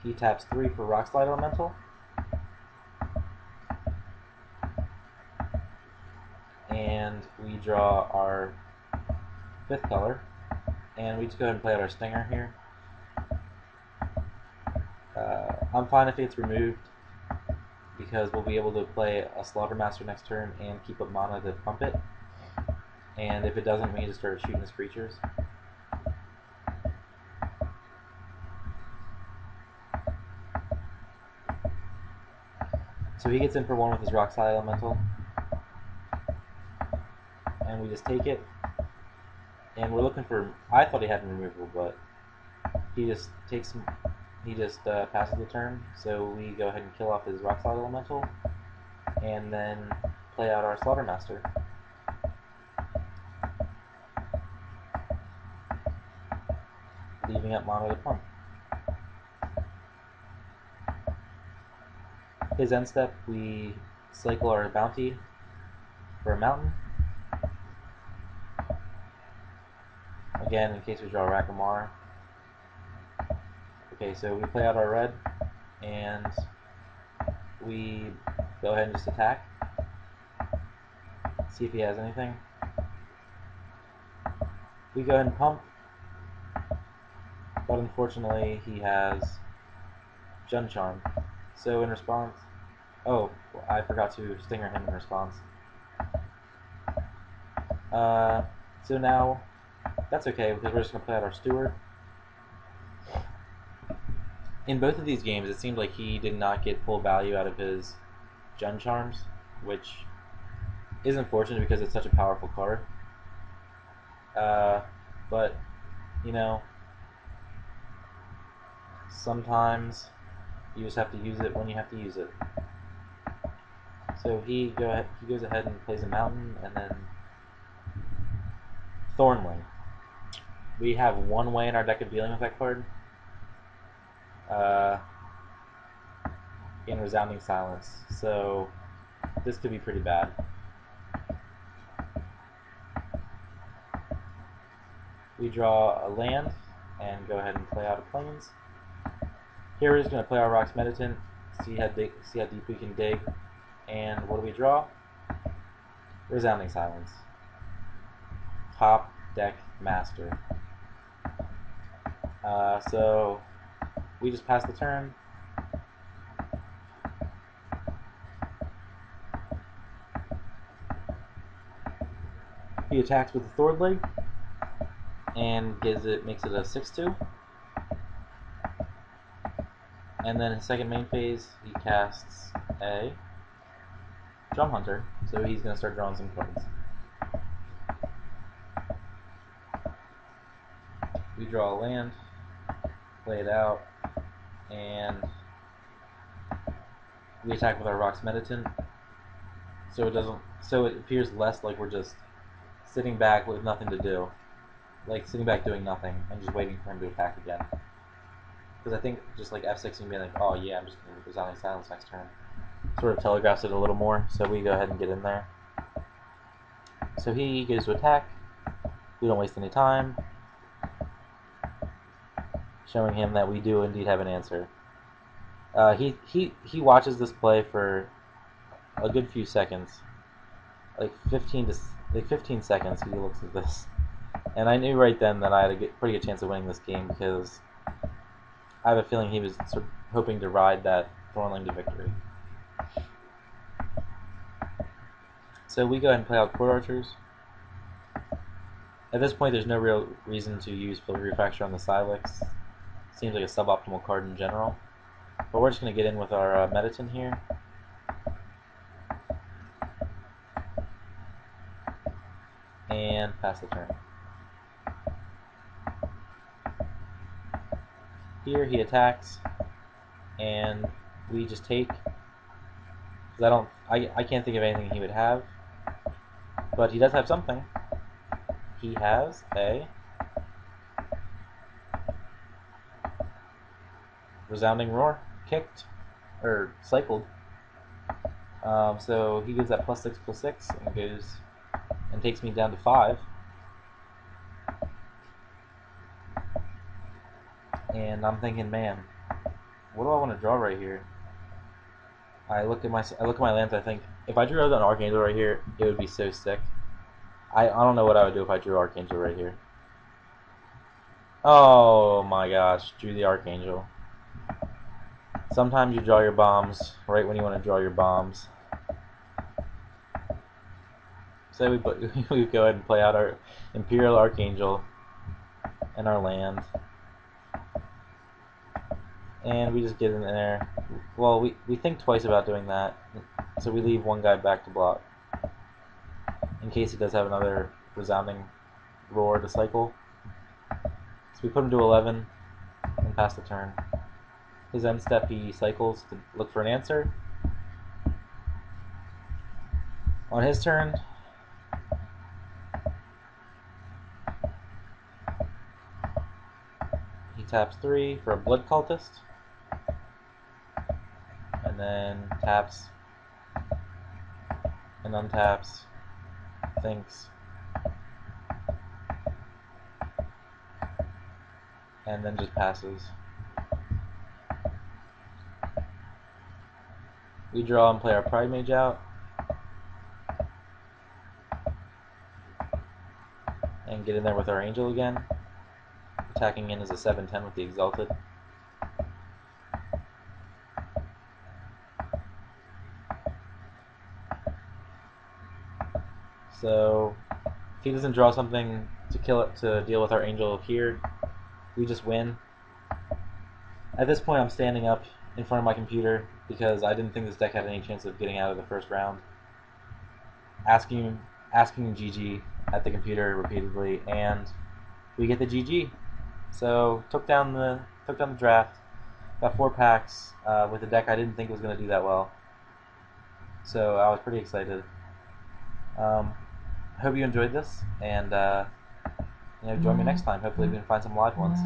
He taps 3 for Rock Slide Elemental. And we draw our 5th color. And we just go ahead and play out our Stinger here. I'm fine if it's removed, because we'll be able to play a Slaughtermaster next turn and keep up mana to pump it. And if it doesn't, we can just start shooting his creatures. So he gets in for 1 with his Rock Slide Elemental. And we just take it. And we're looking for... I thought he had removal, but he just takes... He just passes the turn. So we go ahead and kill off his Rock Slide Elemental. And then play out our Slaughtermaster. Leaving up mana to pump. His end step, we cycle our bounty for a mountain. Again, in case we draw Rakamar. Okay, so we play out our red, and we go ahead and just attack. See if he has anything. We go ahead and pump, but unfortunately he has Jun Charm. So in response, oh, I forgot to Stinger him in response. So now, that's okay, because we're just going to play out our Steward. In both of these games, it seemed like he did not get full value out of his Jun Charms, which is unfortunate because it's such a powerful card. But, you know, sometimes you just have to use it when you have to use it. So he goes ahead and plays a mountain, and then Thornwing. We have 1 way in our deck of dealing with that card. In Resounding Silence. So this could be pretty bad. We draw a land and go ahead and play out a Plains. Here we're just going to play our Rocks Meditant, see how deep we can dig, and what do we draw? Resounding Silence. Top deck master. So we just pass the turn. He attacks with the Thord Leg and makes it a 6/2. And then his second main phase, he casts a Drum Hunter, so he's going to start drawing some cards. We draw a land, play it out, and we attack with our Rocks Meditant, so it appears less like we're just sitting back with nothing to do, like sitting back doing nothing and just waiting for him to attack again. Because I think just like F6 and being like, oh yeah, I'm just going to Resounding Silence next turn, sort of telegraphs it a little more, so we go ahead and get in there. So he goes to attack, we don't waste any time, showing him that we do indeed have an answer. He watches this play for a good few seconds, like 15 seconds. He looks at this, and I knew right then that I had a pretty good chance of winning this game, because I have a feeling he was sort of hoping to ride that Thornling to victory. So we go ahead and play out Court Archers. At this point, there's no real reason to use Filigree Fracture on the Silex. Seems like a suboptimal card in general. But we're just going to get in with our Meditant here. And pass the turn. Here he attacks, and we just take. Because I can't think of anything he would have. But he does have something. He has a Resounding Roar, kicked, or cycled. So he gives that +6/+6 and goes and takes me down to 5. And I'm thinking, man, What do I want to draw right here? I look at my lands. I think if I drew out an Archangel right here, it would be so sick. I don't know what I would do if I drew Archangel right here. Oh my gosh, drew the Archangel. Sometimes you draw your bombs right when you want to draw your bombs. So we go ahead and play out our Imperial Archangel and our land. And we just get in there. Well, we think twice about doing that. So we leave one guy back to block. In case he does have another resounding roar to cycle. So we put him to 11 and pass the turn. His end step, he cycles to look for an answer. On his turn, he taps 3 for a Blood Cultist. And then taps and untaps, thinks, and then just passes. We draw and play our Pride Mage out. And get in there with our Angel again. Attacking in as a 7/10 with the Exalted. So if he doesn't draw something to kill it to deal with our Angel here, we just win. At this point, I'm standing up in front of my computer because I didn't think this deck had any chance of getting out of the first round. Asking GG at the computer repeatedly, and we get the GG. So took down the draft. Got 4 packs with a deck I didn't think was going to do that well. So I was pretty excited. I hope you enjoyed this, and join me next time. Hopefully we can find some live ones.